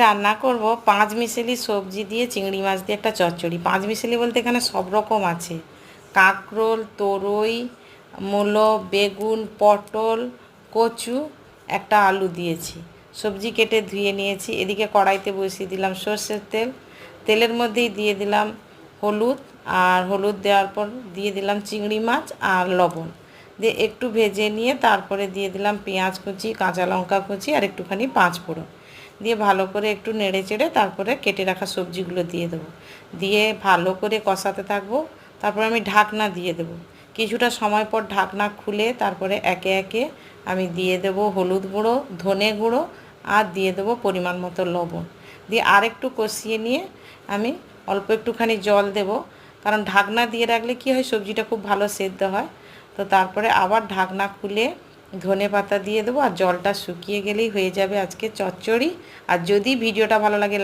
রান্না করব পাঁচমিশালি সবজি দিয়ে চিংড়ি মাছ দিয়ে একটা চচ্চড়ি। পাঁচমিশালি বলতে এখানে সব রকম আছে, কাঁকরোল, তরই, মূলো, বেগুন, পটল, কচু, একটা আলু দিয়েছি। সবজি কেটে ধুয়ে নিয়েছি। এদিকে কড়াইতে বসিয়ে দিলাম সর্ষের তেল। তেলের মধ্যেই দিয়ে দিলাম হলুদ, আর হলুদ দেওয়ার পর দিয়ে দিলাম চিংড়ি মাছ আর লবণ দিয়ে একটু ভেজে নিয়ে তারপরে দিয়ে দিলাম পেঁয়াজ কুচি, কাঁচা লঙ্কা কুচি আর একটুখানি পাঁচফোড়ন দিয়ে ভালো করে একটু নেড়ে চেড়ে তারপরে কেটে রাখা সবজিগুলো দিয়ে দেবো। দিয়ে ভালো করে কষাতে থাকবো। তারপরে আমি ঢাকনা দিয়ে দেবো। কিছুটা সময় পর ঢাকনা খুলে তারপরে একে একে আমি দিয়ে দেবো হলুদ গুঁড়ো, ধনে গুঁড়ো আর দিয়ে দেবো পরিমাণ মতো লবণ। দিয়ে আরেকটু কষিয়ে নিয়ে আমি অল্প একটুখানি জল দেবো, কারণ ঢাকনা দিয়ে রাখলে কী হয়, সবজিটা খুব ভালো সেদ্ধ হয়। তো তারপরে আবার ঢাকনা খুলে ধনে পাতা দিয়ে দেবো, আর জলটা শুকিয়ে গেলেই হয়ে যাবে আজকে চচ্চড়ি। আর যদি ভিডিওটা ভালো লাগে